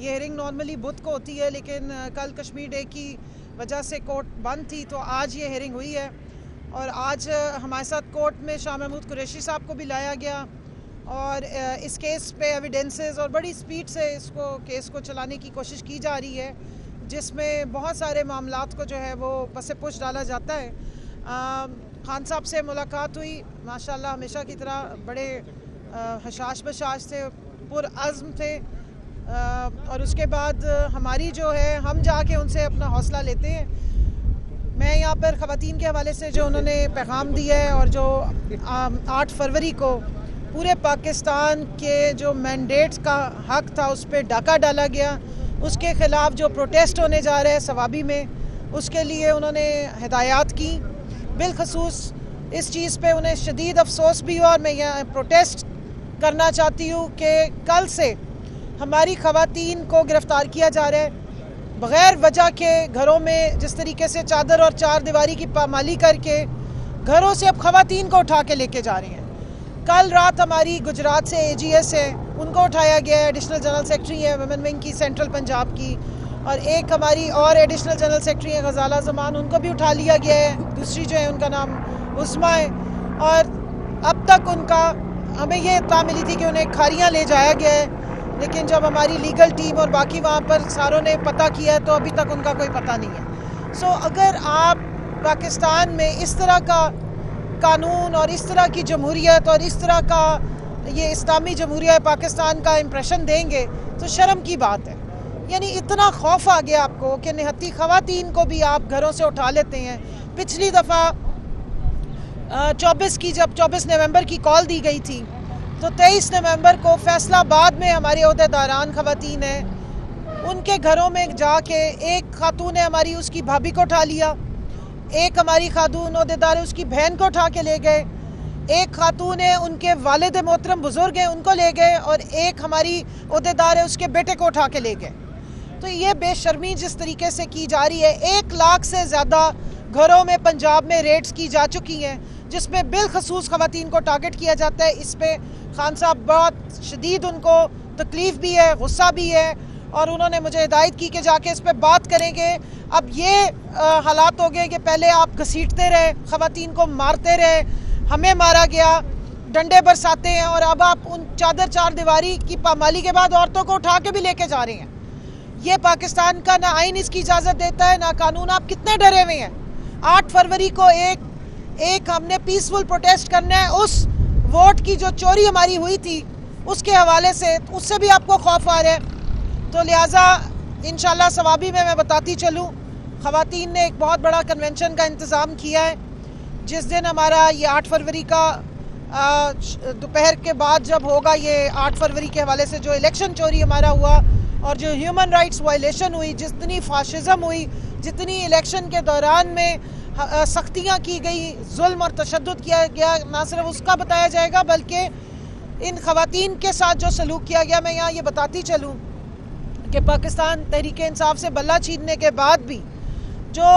یہ hearing normally بدھ کو ہوتی ہے، لیکن کل کشمیر ڈے کی وجہ سے کورٹ بند تھی تو آج یہ ہیئرنگ ہوئی ہے، اور آج ہمارے ساتھ کورٹ میں شاہ محمود قریشی صاحب کو بھی لایا گیا، اور اس کیس پہ ایویڈنسز اور بڑی سپیڈ سے کیس کو چلانے کی کوشش کی جا رہی ہے، جس میں بہت سارے معاملات کو جو ہے وہ پس پش ڈالا جاتا ہے۔ خان صاحب سے ملاقات ہوئی، ماشاءاللہ ہمیشہ کی طرح بڑے حشاش بشاش تھے، پرعزم تھے، اور اس کے بعد ہماری جو ہے ہم جا کے ان سے اپنا حوصلہ لیتے ہیں۔ میں یہاں پر خواتین کے حوالے سے جو انہوں نے پیغام دیا ہے، اور جو 8 فروری کو پورے پاکستان کے جو مینڈیٹس کا حق تھا اس پہ ڈاکہ ڈالا گیا، اس کے خلاف جو پروٹیسٹ ہونے جا رہے ہیں ثوابی میں، اس کے لیے انہوں نے ہدایات کی۔ بالخصوص اس چیز پہ انہیں شدید افسوس بھی ہوا، اور میں یہاں پروٹیسٹ کرنا چاہتی ہوں کہ کل سے ہماری خواتین کو گرفتار کیا جا رہا ہے بغیر وجہ کے، گھروں میں جس طریقے سے چادر اور چار دیواری کی پامالی کر کے گھروں سے اب خواتین کو اٹھا کے لے کے جا رہے ہیں۔ کل رات ہماری گجرات سے AGS ہے، ان کو اٹھایا گیا ہے، ایڈیشنل جنرل سیکرٹری ہے ویمن ونگ کی سینٹرل پنجاب کی، اور ایک ہماری اور ایڈیشنل جنرل سیکرٹری ہے غزالہ زمان، ان کو بھی اٹھا لیا گیا ہے، دوسری جو ہے ان کا نام عظمیٰ ہے، اور اب تک ان کا ہمیں یہ اطلاع ملی تھی کہ انہیں کھاریاں لے جایا گیا ہے، لیکن جب ہماری لیگل ٹیم اور باقی وہاں پر ساروں نے پتہ کیا ہے تو ابھی تک ان کا کوئی پتہ نہیں ہے۔ اگر آپ پاکستان میں اس طرح کا قانون اور اس طرح کی جمہوریت اور اس طرح کا یہ اسلامی جمہوریہ پاکستان کا امپریشن دیں گے تو شرم کی بات ہے۔ یعنی اتنا خوف آ گیا آپ کو کہ نہتی خواتین کو بھی آپ گھروں سے اٹھا لیتے ہیں۔ پچھلی دفعہ 24 نومبر کی کال دی گئی تھی، تو 23 نومبر کو فیصل آباد میں ہمارے عہدیداران خواتین ہیں، ان کے گھروں میں جا کے ایک خاتون نے ہماری اس کی بھابھی کو اٹھا لیا، ایک ہماری خاتون عہدیدار اس کی بہن کو اٹھا کے لے گئے، ایک خاتون ہے ان کے والد محترم بزرگ ہیں ان کو لے گئے، اور ایک ہماری عہدیدار ہے اس کے بیٹے کو اٹھا کے لے گئے۔ تو یہ بے شرمی جس طریقے سے کی جا رہی ہے، 1 لاکھ سے زیادہ گھروں میں پنجاب میں ریڈز کی جا چکی ہیں، جس میں بالخصوص خواتین کو ٹارگٹ کیا جاتا ہے۔ اس پہ خان صاحب بہت شدید ان کو تکلیف بھی ہے، غصہ بھی ہے، اور انہوں نے مجھے ہدایت کی کہ جا کے اس پہ بات کریں گے۔ اب یہ حالات ہو گئے کہ پہلے آپ گھسیٹتے رہے، خواتین کو مارتے رہے، ہمیں مارا گیا، ڈنڈے برساتے ہیں، اور اب آپ ان چادر چار دیواری کی پامالی کے بعد عورتوں کو اٹھا کے بھی لے کے جا رہے ہیں۔ یہ پاکستان کا نہ آئین اس کی اجازت دیتا ہے، نہ قانون۔ آپ کتنے ڈرے ہوئے ہیں؟ 8 فروری کو ایک ہم نے پیسفل پروٹیسٹ کرنا ہے، اس ووٹ کی جو چوری ہماری ہوئی تھی اس کے حوالے سے، اس سے بھی آپ کو خوف آ رہا ہے۔ تو لہٰذا انشاءاللہ ثوابی میں بتاتی چلوں، خواتین نے ایک بہت بڑا کنونشن کا انتظام کیا ہے، جس دن ہمارا یہ 8 فروری کا دوپہر کے بعد جب ہوگا، یہ 8 فروری کے حوالے سے جو الیکشن چوری ہمارا ہوا اور جو ہیومن رائٹس وائلیشن ہوئی، جتنی فاشزم ہوئی، جتنی الیکشن کے دوران میں سختیاں کی گئی، ظلم اور تشدد کیا گیا، نہ صرف اس کا بتایا جائے گا بلکہ ان خواتین کے ساتھ جو سلوک کیا گیا۔ میں یہاں یہ بتاتی چلوں کہ پاکستان تحریک انصاف سے بلہ چھیننے کے بعد بھی جو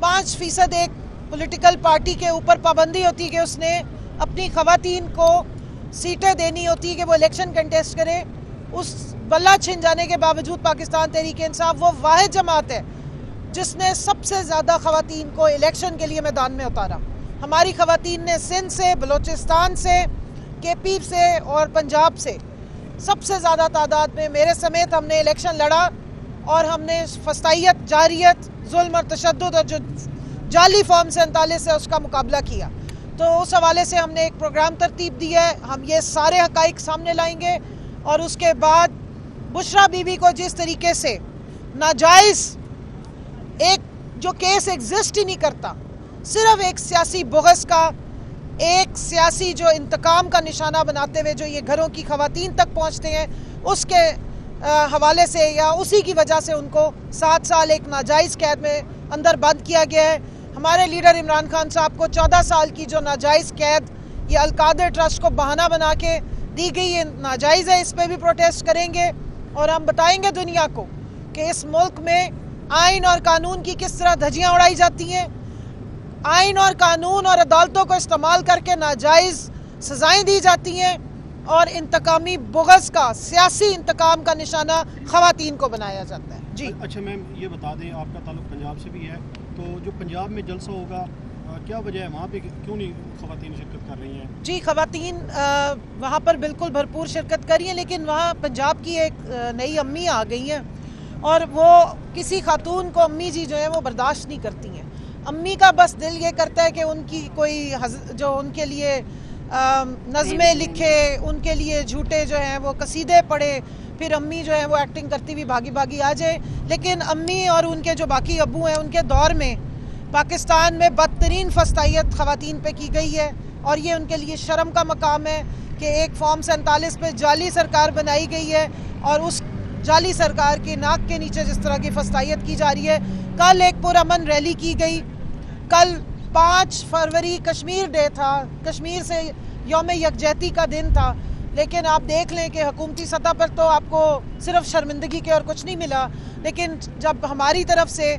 5% ایک پولیٹیکل پارٹی کے اوپر پابندی ہوتی کہ اس نے اپنی خواتین کو سیٹیں دینی ہوتی کہ وہ الیکشن کنٹیسٹ کرے، اس بلہ چھن جانے کے باوجود پاکستان تحریک انصاف وہ واحد جماعت ہے جس نے سب سے زیادہ خواتین کو الیکشن کے لیے میدان میں اتارا۔ ہماری خواتین نے سندھ سے، بلوچستان سے، KP سے اور پنجاب سے سب سے زیادہ تعداد میں میرے سمیت ہم نے الیکشن لڑا، اور ہم نے فسطائیت، جاریت، ظلم اور تشدد اور جو جعلی فارم 47 سے اس کا مقابلہ کیا۔ تو اس حوالے سے ہم نے ایک پروگرام ترتیب دیا ہے، ہم یہ سارے حقائق سامنے لائیں گے، اور اس کے بعد بشرا بی بی کو جس طریقے سے ناجائز ایک جو کیس ایگزسٹ ہی نہیں کرتا، صرف ایک سیاسی بغض کا، ایک سیاسی جو انتقام کا نشانہ بناتے ہوئے جو یہ گھروں کی خواتین تک پہنچتے ہیں، اس کے حوالے سے یا اسی کی وجہ سے ان کو 7 سال ایک ناجائز قید میں اندر بند کیا گیا ہے۔ ہمارے لیڈر عمران خان صاحب کو 14 سال کی جو ناجائز قید یہ القادر ٹرسٹ کو بہانہ بنا کے دی گئی، یہ ناجائز ہے، اس پہ بھی پروٹیسٹ کریں گے، اور ہم بتائیں گے دنیا کو کہ اس ملک میں آئین اور قانون کی کس طرح دھجیاں اڑائی جاتی ہیں، آئین اور قانون اور عدالتوں کو استعمال کر کے ناجائز سزائیں دی جاتی ہیں، اور انتقامی بغض کا سیاسی انتقام کا نشانہ خواتین کو بنایا جاتا ہے. جی اچھا میم یہ بتا دیں آپ کا تعلق پنجاب سے بھی ہے تو جو پنجاب میں جلسہ ہوگا کیا وجہ ہے وہاں پہ کیوں نہیں خواتین شرکت کر رہی ہیں؟ جی خواتین وہاں پر بالکل بھرپور شرکت کر رہی ہیں لیکن وہاں پنجاب کی ایک نئی امی آ گئی ہیں اور وہ کسی خاتون کو امی جی جو ہے وہ برداشت نہیں کرتی ہیں. امی کا بس دل یہ کرتا ہے کہ ان کی کوئی جو ان کے لیے نظمیں لکھے, ان کے لیے جھوٹے جو ہیں وہ قصیدے پڑھے, پھر امی جو ہے وہ ایکٹنگ کرتی ہوئی بھاگی بھاگی آ جائے. لیکن امی اور ان کے جو باقی ابو ہیں ان کے دور میں پاکستان میں بدترین فسطائیت خواتین پہ کی گئی ہے اور یہ ان کے لیے شرم کا مقام ہے کہ ایک فارم 47 پہ جعلی سرکار بنائی گئی ہے اور اس جعلی سرکار کے ناک کے نیچے جس طرح کی فسطائیت کی جا رہی ہے. کل ایک پرامن ریلی کی گئی, کل 5 فروری کشمیر ڈے تھا, کشمیر سے یوم یکجہتی کا دن تھا, لیکن آپ دیکھ لیں کہ حکومتی سطح پر تو آپ کو صرف شرمندگی کے اور کچھ نہیں ملا. لیکن جب ہماری طرف سے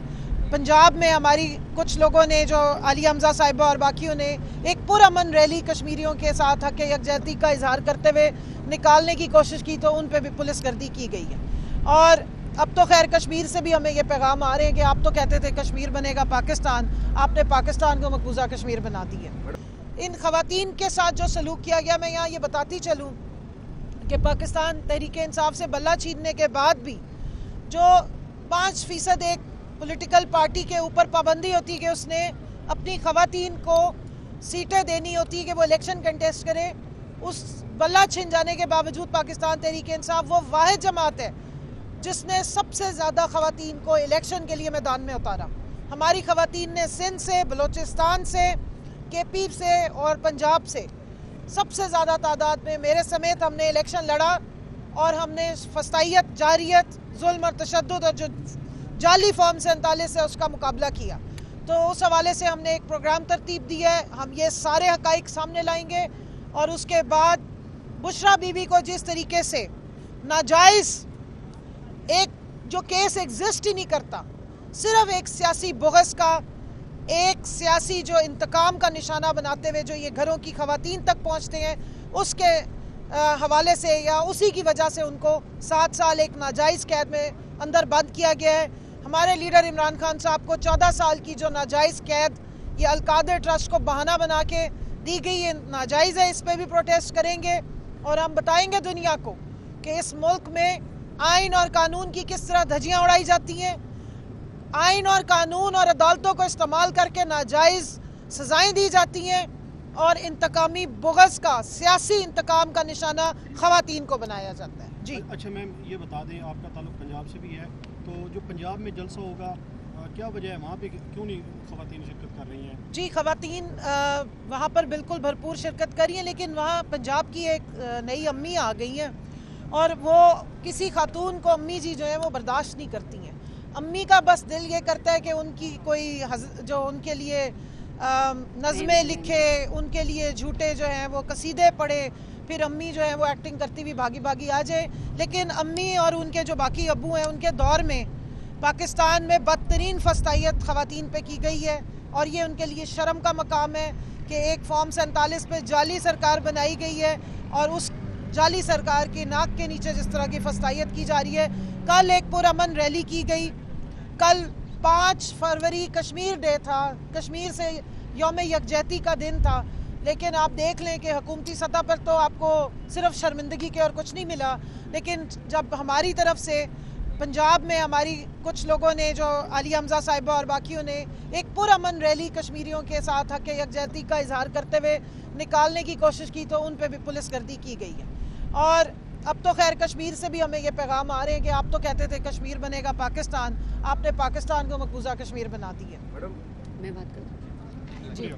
پنجاب میں ہماری کچھ لوگوں نے جو علی حمزہ صاحبہ اور باقیوں نے ایک پرامن ریلی کشمیریوں کے ساتھ حق یکجہتی کا اظہار کرتے ہوئے نکالنے کی کوشش کی تو ان پہ بھی پولیس گردی کی گئی ہے. اور اب تو خیر کشمیر سے بھی ہمیں یہ پیغام آ رہے ہیں کہ آپ تو کہتے تھے کشمیر بنے گا پاکستان, آپ نے پاکستان کو مقبوضہ کشمیر بنا دی ہے. ان خواتین کے ساتھ جو سلوک کیا گیا, میں یہاں یہ بتاتی چلوں کہ پاکستان تحریک انصاف سے بلہ چھیننے کے بعد بھی جو 5% ایک پولیٹیکل پارٹی کے اوپر پابندی ہوتی کہ اس نے اپنی خواتین کو سیٹیں دینی ہوتی کہ وہ الیکشن کنٹیسٹ کرے, اس بلہ چھن جانے کے باوجود پاکستان تحریک انصاف وہ واحد جماعت ہے جس نے سب سے زیادہ خواتین کو الیکشن کے لیے میدان میں اتارا. ہماری خواتین نے سندھ سے, بلوچستان سے, کے پی سے اور پنجاب سے سب سے زیادہ تعداد میں میرے سمیت ہم نے الیکشن لڑا اور ہم نے فسطائیت, جاریت, ظلم اور تشدد اور جو جعلی فارم 47 سے اس کا مقابلہ کیا. تو اس حوالے سے ہم نے ایک پروگرام ترتیب دیا ہے, ہم یہ سارے حقائق سامنے لائیں گے اور اس کے بعد بشرا بی بی کو جس طریقے سے ناجائز ایک جو کیس ایگزسٹ ہی نہیں کرتا, صرف ایک سیاسی بغض کا, ایک سیاسی جو انتقام کا نشانہ بناتے ہوئے جو یہ گھروں کی خواتین تک پہنچتے ہیں, اس کے حوالے سے یا اسی کی وجہ سے ان کو 7 سال ایک ناجائز قید میں اندر بند کیا گیا ہے. ہمارے لیڈر عمران خان صاحب کو 14 سال کی جو ناجائز قید یہ القادر ٹرسٹ کو بہانہ بنا کے دی گئی ہے, ناجائز ہے, اس پہ بھی پروٹیسٹ کریں گے اور ہم بتائیں گے دنیا کو کہ اس ملک میں آئین اور قانون کی کس طرح دھجیاں اڑائی جاتی ہیں, آئین اور قانون اور عدالتوں کو استعمال کر کے ناجائز سزائیں دی جاتی ہیں اور انتقامی بغض کا سیاسی انتقام کا نشانہ خواتین کو بنایا جاتا ہے. جی اچھا میم یہ بتا دیں آپ کا تعلق پنجاب سے بھی ہے تو جو پنجاب میں جلسہ ہوگا کیا وجہ ہے وہاں پہ کیوں نہیں خواتین شرکت کر رہی ہیں؟ جی خواتین وہاں پر بالکل بھرپور شرکت کر رہی ہیں لیکن وہاں پنجاب کی ایک نئی امی آ گئی ہیں اور وہ کسی خاتون کو امی جی جو ہیں وہ برداشت نہیں کرتی ہیں. امی کا بس دل یہ کرتا ہے کہ ان کی کوئی جو ان کے لیے نظمیں لکھے, ان کے لیے جھوٹے جو ہیں وہ قصیدے پڑھے, پھر امی جو ہیں وہ ایکٹنگ کرتی ہوئی بھاگی بھاگی آ جائے. لیکن امی اور ان کے جو باقی ابو ہیں ان کے دور میں پاکستان میں بدترین فسطائیت خواتین پہ کی گئی ہے اور یہ ان کے لیے شرم کا مقام ہے کہ ایک فارم 47 پہ جعلی سرکار بنائی گئی ہے اور اس جعلی سرکار کے ناک کے نیچے جس طرح کی فسطائیت کی جا رہی ہے. کل ایک پرامن ریلی کی گئی, کل 5 فروری کشمیر ڈے تھا, کشمیر سے یوم یکجہتی کا دن تھا, لیکن آپ دیکھ لیں کہ حکومتی سطح پر تو آپ کو صرف شرمندگی کے اور کچھ نہیں ملا. لیکن جب ہماری طرف سے پنجاب میں ہماری کچھ لوگوں نے جو علی حمزہ صاحبہ اور باقیوں نے ایک پرامن ریلی کشمیریوں کے ساتھ حق یکجہتی کا اظہار کرتے ہوئے نکالنے کی کوشش کی تو ان پہ بھی پولیس گردی کی گئی ہے. اور اب تو خیر کشمیر سے بھی ہمیں یہ پیغام آ رہے ہیں کہ آپ تو کہتے تھے کشمیر بنے گا پاکستان, آپ نے پاکستان کو مقبوضہ کشمیر بنا دی ہے. میں بات کروں جی